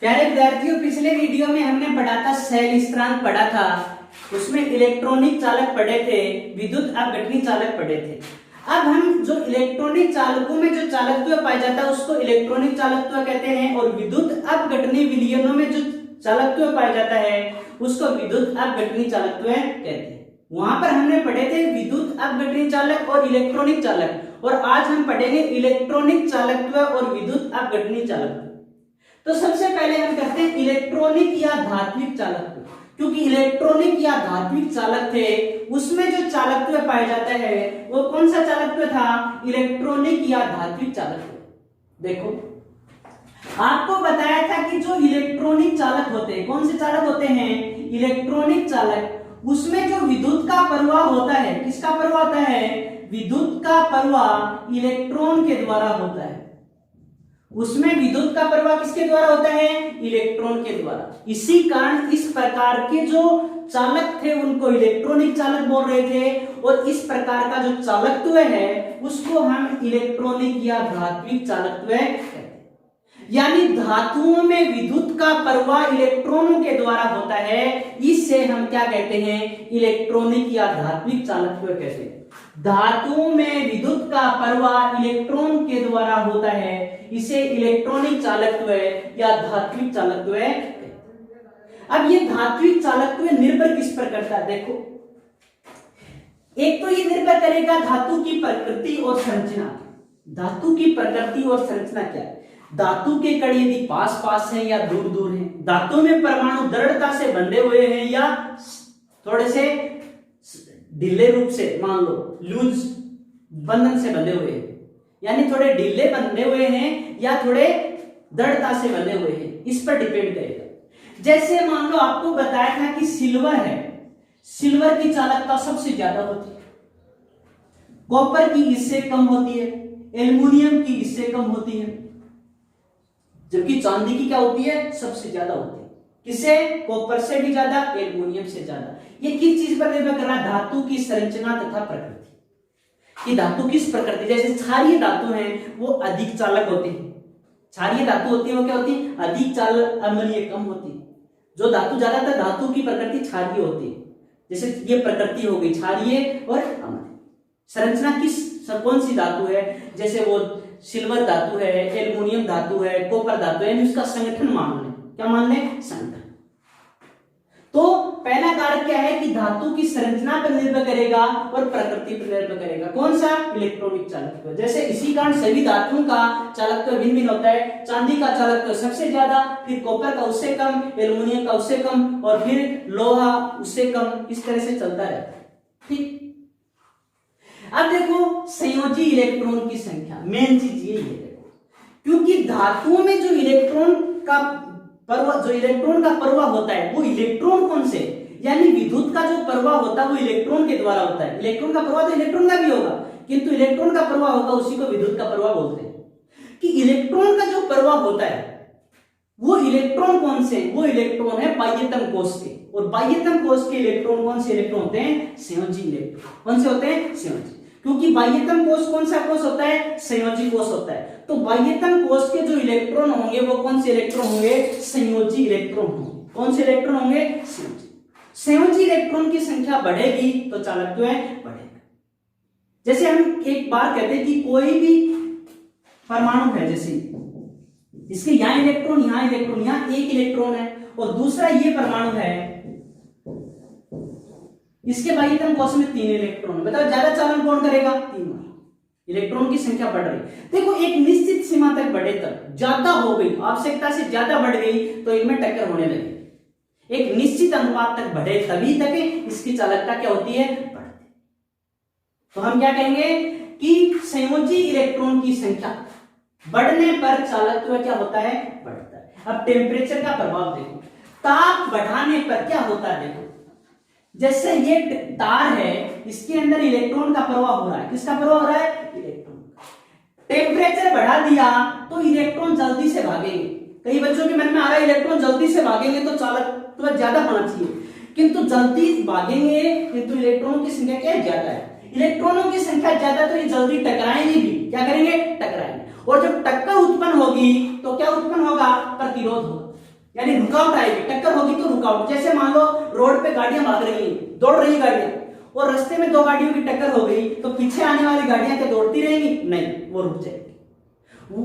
प्यारे विद्यार्थियों, पिछले वीडियो में हमने पढ़ा था शैल स्थिरांक पढ़ा था। उसमें इलेक्ट्रॉनिक चालक पढ़े थे, विद्युत अपघटनी चालक पढ़े थे। अब हम जो इलेक्ट्रॉनिक चालकों में जो चालकत्व पाया जाता है उसको इलेक्ट्रॉनिक चालकत्व कहते हैं, और विद्युत अपघटनी विलयनों में जो चालकत्व पाया जाता है उसको विद्युत अपघटनी चालकत्व कहते हैं। वहां पर हमने पढ़े थे विद्युत अपघटनी चालक और इलेक्ट्रॉनिक चालक, और आज हम पढ़ेंगे इलेक्ट्रॉनिक चालकत्व और विद्युत अपघटनी चालकत्व। तो सबसे पहले हम करते हैं इलेक्ट्रॉनिक या धात्विक चालकत्व, क्योंकि इलेक्ट्रॉनिक या धात्विक चालक थे उसमें जो चालकत्व पाया जाता है वो कौन सा चालकत्व था? इलेक्ट्रॉनिक या धात्विक चालकत्व। देखो, आपको बताया था कि जो इलेक्ट्रॉनिक चालक होते हैं, कौन से चालक होते हैं? इलेक्ट्रॉनिक चालक, उसमें जो विद्युत का प्रवाह होता है, किसका प्रवाह होता है? विद्युत का प्रवाह इलेक्ट्रॉन के द्वारा होता है। उसमें विद्युत का प्रवाह किसके द्वारा होता है? इलेक्ट्रॉन के द्वारा। इसी कारण इस प्रकार के जो चालक थे उनको इलेक्ट्रॉनिक चालक बोल रहे थे, और इस प्रकार का जो चालकत्व है उसको हम इलेक्ट्रॉनिक या धात्विक चालकत्व कहते हैं। यानी धातुओं में विद्युत का प्रवाह इलेक्ट्रॉनों के द्वारा होता है, इससे हम क्या कहते हैं? इलेक्ट्रॉनिक या धात्विक चालकत्व कहते हैं। धातुओं में विद्युत का प्रवाह इलेक्ट्रॉन के द्वारा होता है, इसे इलेक्ट्रॉनिक चालकत्व या धात्विक चालकत्व कहते हैं। अब ये धात्विक चालकत्व निर्भर किस पर करता है? देखो, एक तो ये निर्भर करेगा धातु की प्रकृति और संरचना। धातु की प्रकृति और संरचना क्या है? धातु के कण यदि पास पास हैं या दूर दूर हैं, धातु में परमाणु दृढ़ता से बंधे हुए हैं या थोड़े से ढीले रूप से, मान लो लूज बंधन से बंधे हुए हैं, यानी थोड़े ढीले बंधे हुए हैं या थोड़े दृढ़ता से बंधे हुए हैं, इस पर डिपेंड करेगा। जैसे मान लो आपको बताया था कि सिल्वर है, सिल्वर की चालकता सबसे ज्यादा होती है, कॉपर की इससे कम होती है, एल्युमिनियम की इससे कम होती है, जबकि चांदी की क्या होती है? सबसे ज्यादा होती है। किससे? कॉपर से भी ज्यादा, एल्युमिनियम से ज्यादा। ये किस चीज पर निर्भर कर रहा है? धातु की संरचना तथा प्रकृति। कि धातु किस प्रकृति, जैसे क्षारीय धातु हैं वो अधिक चालक होती है। क्षारीय धातु होती है वो क्या होती है? अधिक चालक, अम्लीय कम होती है। जो धातु ज्यादातर धातु की प्रकृति क्षारीय होती है, जैसे ये प्रकृति हो गई क्षारीय और अम्लीय। संरचना किस कौन सी धातु है? जैसे वो सिल्वर धातु है, एल्युमिनियम धातु है, कॉपर धातु है, उसका संगठन मान लें। क्या मान लें? संगठन। तो पहला कारक क्या है कि धातु की संरचना पर निर्भर करेगा और प्रकृति पर निर्भर करेगा। कौन सा? इलेक्ट्रॉनिक चालकत्व। जैसे इसी कारण सभी धातुओं का चालकत्व भिन्न भिन्न होता है। चांदी का चालकत्व सबसे ज्यादा, फिर कॉपर का उससे कम, एल्युमिनियम का उससे कम, और फिर लोहा उससे कम, इस तरह से चलता रहता है। ठीक। अब देखो, संयोजी इलेक्ट्रॉन की संख्या, मेन चीज यही है। देखो, क्योंकि धातुओं में जो इलेक्ट्रॉन का प्रवाह होता है वो इलेक्ट्रॉन कौन से, यानी विद्युत का जो प्रवाह होता है वो इलेक्ट्रॉन के द्वारा होता है। इलेक्ट्रॉन का प्रवाह तो इलेक्ट्रॉन का भी होगा, किंतु इलेक्ट्रॉन का प्रवाह होगा उसी को विद्युत का प्रवाह बोलते हैं। कि इलेक्ट्रॉन का जो प्रवाह होता है वो इलेक्ट्रॉन कौन से? वो इलेक्ट्रॉन है बाह्यतम कोश के, और बाह्यतम कोश के इलेक्ट्रॉन कौन से इलेक्ट्रॉन होते हैं? संयोजी इलेक्ट्रॉन। कौन से होते हैं? संयोजी। क्योंकि बाह्यतम कोश कौन सा कोश होता है? संयोजी कोश होता है। तो बाह्यतम कोश के जो इलेक्ट्रॉन होंगे वो कौन से इलेक्ट्रॉन होंगे? संयोजी इलेक्ट्रॉन होंगे। कौन से इलेक्ट्रॉन होंगे? संयोजी। संयोजी इलेक्ट्रॉन की संख्या बढ़ेगी तो चालकत्व बढ़ेगा। जैसे हम एक बार कहते हैं कि कोई भी परमाणु है, जैसे इसके यहाँ इलेक्ट्रॉन, यहाँ इलेक्ट्रॉन, यहाँ एक इलेक्ट्रॉन है, और दूसरा ये परमाणु है, इसके बाह्यतम कोश में 3 इलेक्ट्रॉन। बताओ ज्यादा चालन कौन करेगा? 3 वाला। इलेक्ट्रॉन की संख्या बढ़ रही। देखो, एक निश्चित सीमा तक बढ़े तक, ज्यादा हो गई, आवश्यकता से ज्यादा बढ़ गई तो इनमें टक्कर होने लगी। एक निश्चित अनुपात तक बढ़े तभी तक इसकी चालकता क्या होती है? बढ़ती। तो हम क्या कहेंगे कि संयोजी इलेक्ट्रॉन की संख्या बढ़ने पर चालकत्व क्या होता है? बढ़ता है। अब टेम्परेचर का प्रभाव देखो, ताप बढ़ाने पर क्या होता है? देखो, जैसे ये तार है, इसके अंदर इलेक्ट्रॉन का प्रवाह हो रहा है। किसका प्रवाह हो रहा है? इलेक्ट्रॉन। टेम्परेचर बढ़ा दिया तो इलेक्ट्रॉन जल्दी से भागेंगे। कई बच्चों के मन में आ रहा है इलेक्ट्रॉन जल्दी से भागेंगे तो चालकत्व ज्यादा होना चाहिए, किंतु जल्दी भागेंगे किंतु इलेक्ट्रॉनों की संख्या क्या ज्यादा है। इलेक्ट्रॉनों की संख्या ज्यादा तो ये जल्दी टकराएंगे भी। क्या करेंगे? टकराएंगे। और जब टक्कर उत्पन्न होगी तो क्या उत्पन्न होगा? प्रतिरोध होगा। यानी रुकावट आएगी, टक्कर होगी तो रुकावट। जैसे मान लो रोड पे गाड़ियां भाग रही हैं, दौड़ रही गाड़ियां, और रास्ते में दो गाड़ियों की टक्कर हो गई, तो पीछे आने वाली गाड़ियां क्या दौड़ती रहेंगी? नहीं, वो रुक जाएगी।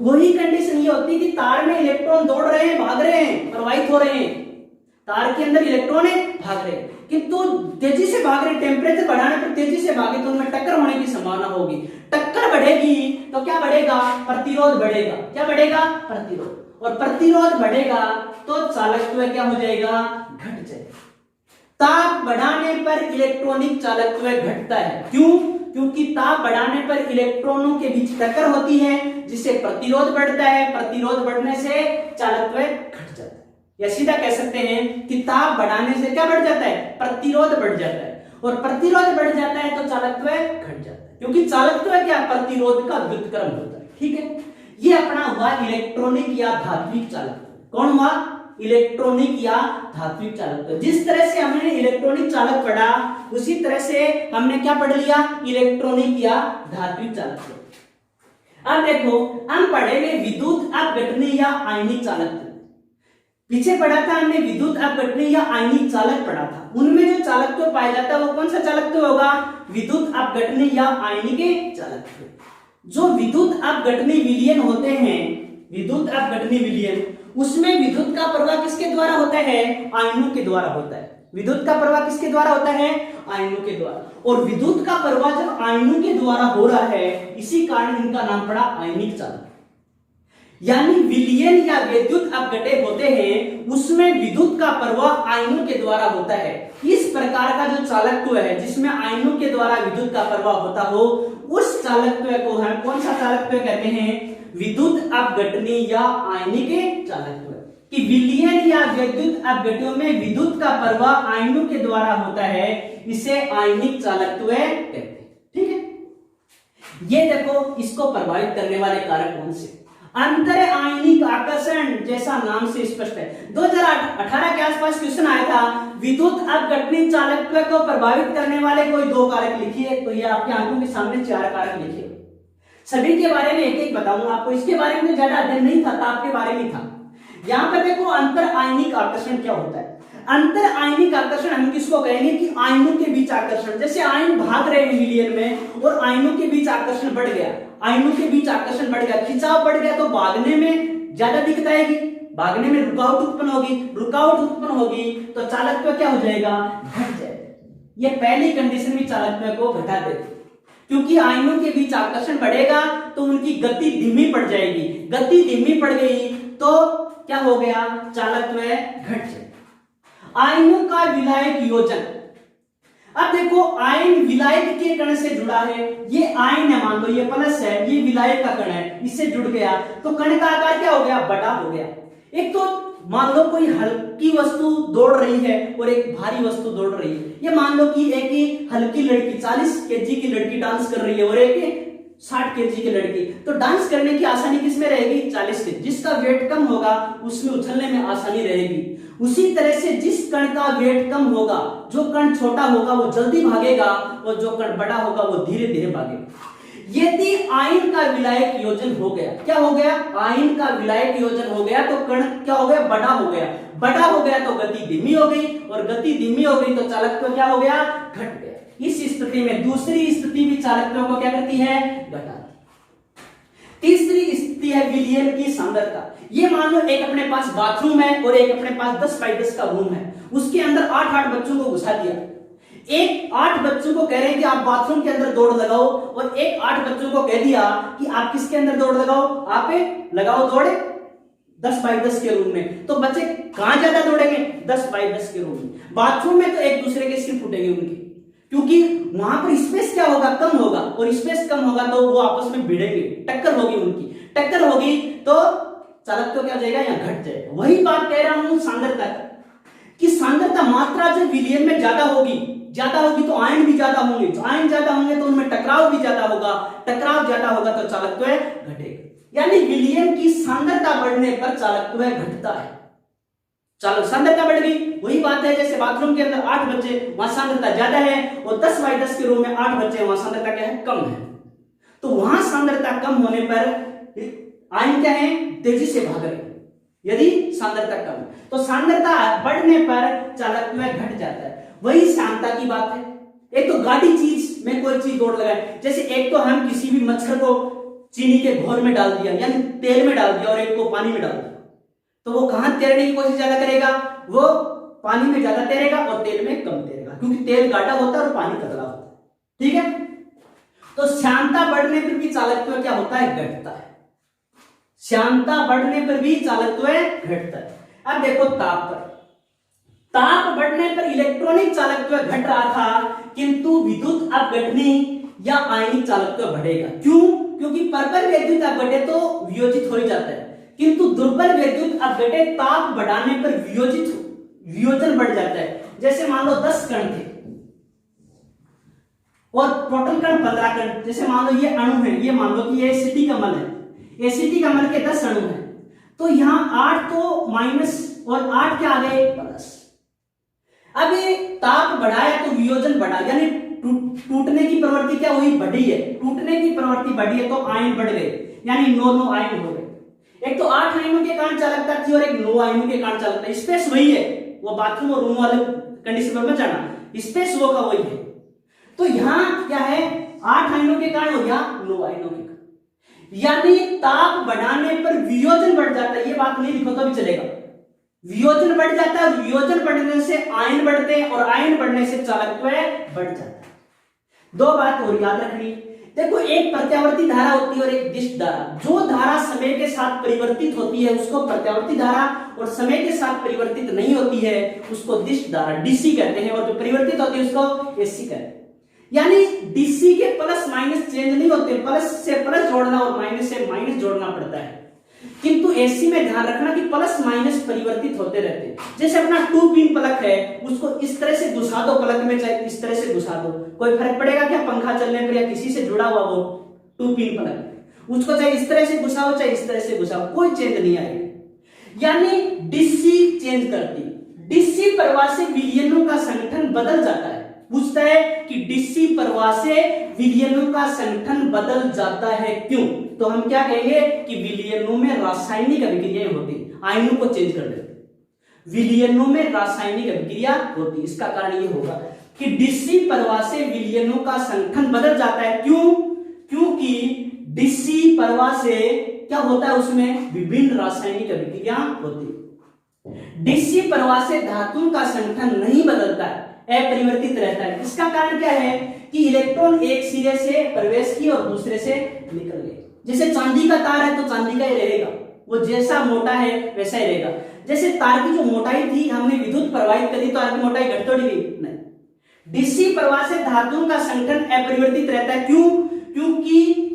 वही कंडीशन ये होती है कि तार में इलेक्ट्रॉन दौड़ रहे हैं, भाग रहे हैं, प्रवाहित हो रहे हैं, तार के अंदर इलेक्ट्रॉन है, भाग रहे हैं, किंतु तेजी से भाग रहे, टेम्परेचर बढ़ाने पर तेजी से भागे तो उनमें टक्कर होने की संभावना होगी। टक्कर बढ़ेगी तो क्या बढ़ेगा? प्रतिरोध बढ़ेगा। क्या बढ़ेगा? प्रतिरोध। और प्रतिरोध बढ़ेगा तो चालकत्व क्या हो जाएगा? घट जाएगा। ताप बढ़ाने पर इलेक्ट्रॉनिक चालकत्व घटता है। क्यों? क्योंकि ताप बढ़ाने पर इलेक्ट्रॉनों के बीच टक्कर होती है, जिससे प्रतिरोध बढ़ता है। प्रतिरोध बढ़ने से चालकत्व घट जाता है। या सीधा कह सकते हैं कि ताप बढ़ाने से क्या बढ़ जाता है? प्रतिरोध बढ़ जाता है, और प्रतिरोध बढ़ जाता है तो चालकत्व घट जाता है, क्योंकि चालकत्व क्या? प्रतिरोध का व्युत्क्रम होता है। ठीक है, ये अपना हुआ इलेक्ट्रॉनिक या धात्विक चालकत्व। कौन हुआ? इलेक्ट्रॉनिक या धात्विक चालकत्व। जिस तरह से हमने इलेक्ट्रॉनिक चालक पढ़ा, उसी तरह से हमने क्या पढ़ लिया? इलेक्ट्रॉनिक या धात्विक चालकत्व। अब देखो, हम पढ़ेंगे विद्युत अपघटनी या आयनिक चालकत्व। पीछे पढ़ा था हमने विद्युत अपघटनी या आयनिक चालक पढ़ा था। उनमें जो चालकत्व पाया जाता है वो कौन सा चालकत्व होगा? विद्युत अपघटनी या आयनिक चालकत्व। जो विद्युत अपघटनी विलयन होते हैं, विद्युत अपघटनी विलयन, उसमें विद्युत का प्रवाह किसके द्वारा होता है? आयनों के द्वारा होता है। विद्युत का प्रवाह किसके द्वारा होता है? आयनों के द्वारा। और विद्युत का प्रवाह जब आयनों के द्वारा हो रहा है, इसी कारण इनका नाम पड़ा आयनिक चालक। यानी विलयन या विद्युत अपघटे होते हैं, उसमें विद्युत का प्रवाह आयनों के द्वारा होता है। इस प्रकार का जो चालकत्व है जिसमें आयनों के द्वारा विद्युत का प्रवाह होता हो, उस चालकत्व को हम कौन सा चालकत्व कहते हैं? विद्युत अपघटनी या आयनिक चालकत्व। कि विलयन या विद्युत अपघटों में विद्युत का प्रवाह आयनों के द्वारा होता है, इसे आयनिक चालकत्व कहते हैं। ठीक है, ये देखो, इसको प्रभावित करने वाले कारक कौन से? अंतर आयनिक आकर्षण, जैसा नाम से स्पष्ट है। 2018 के आसपास क्वेश्चन आया था, विद्युत अपघटनी चालकत्व को प्रभावित करने वाले कोई दो कारक लिखिए। तो ये आपकी आंखों के सामने 4 कारक लिखिए। सभी के बारे में एक एक बताऊंगा आपको। इसके बारे में ज्यादा अध्ययन नहीं था, ताप के बारे में था। यहाँ पर देखो, अंतर आयनिक आकर्षण क्या होता है? अंतर आयनिक आकर्षण हम किसको कहेंगे? कि आयनों के बीच आकर्षण। जैसे आयन भाग रहे हैं विलयन में और आयनों के बीच आकर्षण बढ़ गया, आयनों के बीच आकर्षण बढ़ गया, खिंचाव बढ़ गया, तो भागने में ज्यादा दिक्कत आएगी, भागने में रुकावट उत्पन्न होगी। रुकावट उत्पन्न होगी तो चालकत्व क्या हो जाएगा? घट जाएगा। ये पहली कंडीशन भी चालकत्व को घटा देती, क्योंकि आयनों के बीच आकर्षण बढ़ेगा तो उनकी गति धीमी पड़ जाएगी। गति धीमी पड़ गई तो क्या हो गया? चालकत्व घट जाएगा। आयनों का विलायक योजन। अब देखो, आयन विलायक के कण से जुड़ा है। ये आयन है, मान लो ये प्लस है, ये विलायक का कण है, इससे जुड़ गया तो कण का आकार क्या हो गया? बड़ा हो गया। एक तो मान लो कोई हल्की वस्तु दौड़ रही है और एक भारी वस्तु दौड़ रही है। ये मान लो कि एक ही हल्की लड़की 40 केजी की लड़की डांस कर रही है और एक 60 केजी की लड़की, तो डांस करने की आसानी किसमें रहेगी? 40 केजी। जिसका वेट कम होगा उसमें उछलने में आसानी रहेगी। उसी तरह से जिस कण का वेट कम होगा, जो कण छोटा होगा वो जल्दी भागेगा और जो कण बड़ा होगा वो धीरे धीरे भागेगा। यदि आयन का विलायक योजन हो गया, क्या हो गया? आयन का विलायक योजन हो गया तो कण क्या हो गया? बड़ा हो गया। बड़ा हो गया तो गति धीमी हो गई, और गति धीमी हो गई तो चालकत्व क्या हो गया? घट गया। इस स्थिति में दूसरी स्थिति भी चालकत्व को क्या करती है? घटाती। तीसरी स्थिति है विलयन की सांद्रता। ये मान लो एक अपने पास बाथरूम है और एक अपने पास 10x10 का रूम है, उसके अंदर 8 बच्चों को घुसा दिया। एक 8 बच्चों को कह रहे हैं कि आप बाथरूम के अंदर दौड़ लगाओ, और एक 8 बच्चों को कह दिया कि आप किसके अंदर दौड़ लगाओ? आप लगाओ दौड़ 10x10 के रूम में। तो बच्चे कहां ज्यादा दौड़ेंगे? 10x10 के रूम में। बाथरूम में तो एक दूसरे के सिर फूटेंगे उनके, क्योंकि वहां पर स्पेस क्या होगा? कम होगा, और स्पेस कम होगा तो वो आपस में भिड़ेंगे, टक्कर होगी उनकी। टक्कर होगी तो चालकत्व क्या हो जाएगा? यहाँ घट जाएगा। वही बात कह रहा हूं सांद्रता की, सांद्रता मात्रा जब विलयन में ज्यादा होगी तो आयन भी ज्यादा होंगे, आयन ज्यादा होंगे तो उनमें टकराव भी ज्यादा होगा, टकराव ज्यादा होगा तो चालकत्व घटेगा। यानी विलयन की सांद्रता बढ़ने पर चालकत्व घटता है। चलो, सांद्रता बढ़ गई, वही बात है जैसे बाथरूम के अंदर 8 बच्चे, वहां सांद्रता ज्यादा है, और 10x10 के रूम में 8 बच्चे, वहां सांद्रता क्या है? कम है। तो वहां सांद्रता कम होने पर आयन क्या है? तेजी से भाग रहे हैं। यदि सांद्रता कम है, तो सांद्रता बढ़ने पर चालकत्व घट जाता है। वही श्यानता की बात है। एक तो गाढ़ी चीज में कोई चीज दौड़ लगाए, जैसे एक तो हम किसी भी मच्छर को चीनी के घोल में डाल दिया यानी तेल में डाल दिया और एक को पानी में डाल दिया, तो वो कहां तैरने की कोशिश ज्यादा करेगा, वो पानी में ज्यादा तैरेगा और तेल में कम तैरेगा, क्योंकि तेल गाढ़ा होता है और पानी पतला होता है। ठीक है, तो श्यानता बढ़ने पर भी चालकत्व क्या होता है, घटता है। श्यानता बढ़ने पर भी चालकत्व घटता है। अब देखो ताप पर, ताप बढ़ने पर इलेक्ट्रॉनिक चालकत्व घट रहा था, किंतु विद्युत अपघटनी या आयनिक चालकत्व बढ़ेगा। क्यों? क्योंकि प्रबल वैद्युत अपघटे तो वियोजित हो ही जाता है, किंतु दुर्बल वैद्युत अपघटे ताप बढ़ाने पर वियोजन बढ़ जाता है। जैसे मान लो 10 कण थे और प्रोटॉन कण 15 कण, जैसे मान लो ये अणु है, ये मान लो कि ये एसिटी कमल है, एसिटी कमल के 10 अणु हैं, तो यहां 8 तो माइनस और 8 क्या आ गए, प्लस। अब ये ताप बढ़ाया तो वियोजन बढ़ा, यानी टूटने की प्रवृत्ति क्या हुई, बढ़ी है। टूटने की प्रवृत्ति बढ़ी है तो आयन बढ़ गए, यानी 9 आयन हो गए। एक तो 8 आयनों के कारण चालकता थी और एक 9 आयनों के कारण चालकता। स्पेस वही है, वो बाथरूम और रूम वाले कंडीशन में मत जाना, स्पेस वो का वही है। तो यहां क्या है, 8 आयनों के कारण हो गया 9 आयनों के कारण, यानी ताप बढ़ाने पर वियोजन बढ़ जाता है। ये बात नहीं लिखो तो भी चलेगा, वियोजन बढ़ जाता है, वियोजन बढ़ने से आयन बढ़ते हैं और आयन बढ़ने से चालकत्व बढ़ जाता है। दो बात और याद रखनी, देखो एक प्रत्यावर्ती धारा होती है और एक दिष्ट धारा। जो धारा समय के साथ परिवर्तित होती है उसको प्रत्यावर्ती धारा, और समय के साथ परिवर्तित नहीं होती है उसको दिष्ट धारा डीसी कहते हैं, और जो परिवर्तित होती है उसको एसी कहते हैं। यानी डीसी के प्लस माइनस चेंज नहीं होते, प्लस से प्लस जोड़ना और माइनस से माइनस जोड़ना पड़ता है, किंतु एसी में ध्यान रखना कि प्लस माइनस परिवर्तित होते रहते हैं। जैसे अपना 2 पिन प्लग है, उसको इस तरह से घुसा दो प्लग में, चाहे इस तरह से घुसा दो, कोई फर्क पड़ेगा क्या पंखा चलने पर या किसी से जुड़ा हुआ वो 2 पिन प्लग, उसको चाहे इस तरह से घुसाओ चाहे इस तरह से घुसाओ, कोई चेंज नहीं आएगा। यानी डीसी चेंज करती, डीसी प्रवाह से विलयनों का संगठन बदल जाता है। पूछता है कि डीसी प्रवाह से विलयनों का संगठन बदल जाता है क्यों, तो हम क्या कहेंगे कि विलयनों में रासायनिक अभिक्रियाएं होती, आयनों को चेंज कर देते, विलयनों में रासायनिक अभिक्रिया होती। इसका कारण ये होगा कि डीसी प्रवाह से विलयनों का संगठन बदल जाता है। क्यों? क्योंकि डीसी प्रवाह से क्या होता है, उसमें विभिन्न रासायनिक अभिक्रिया होती। डीसी प्रवाह से धातुओं का संगठन नहीं बदलता है, अपरिवर्तित रहता है। इसका कारण क्या है कि इलेक्ट्रॉन एक सिरे से प्रवेश किए और दूसरे से निकल गए। जैसे चांदी का तार है तो चांदी का ही रहेगा, वो जैसा मोटा है वैसा ही रहेगा। जैसे तार की जो मोटाई थी हमने विद्युत प्रवाहित करी तो तार की मोटाई घट थोड़ी गई, नहीं। डीसी प्रवाह से धातुओं का संगठन अपरिवर्तित रहता है। क्यों? क्योंकि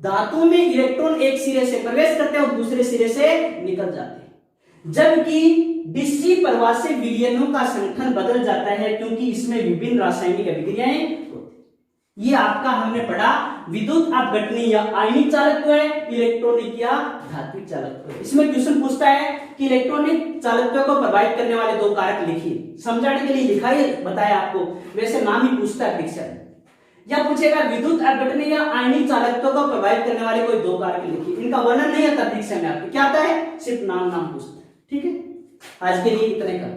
धातु में इलेक्ट्रॉन एक सिरे से प्रवेश करते हैं और दूसरे सिरे से निकल जाते हैं, जबकि डीसी प्रवाह से विलयनों का संगठन बदल जाता है क्योंकि इसमें विभिन्न रासायनिक अभिक्रियाएं होती। ये आपका हमने पढ़ा विद्युत अपघटनी या आयनिक चालकत्व है, इलेक्ट्रॉनिक या धात्विक चालकत्व। इसमें क्वेश्चन पूछता है कि इलेक्ट्रॉनिक चालकत्व को प्रभावित करने वाले 2 कारक लिखिए। समझाने के लिए लिखा ही बताया आपको, वैसे नाम ही पूछता है परीक्षा में, या पूछेगा विद्युत अपघटनी या आयनिक चालकत्व को प्रभावित करने वाले कोई 2 कारक लिखिए। इनका वर्णन नहीं आता परीक्षा में, आपको क्या आता है, सिर्फ नाम पूछता है। ठीक है, आज के लिए इतने का।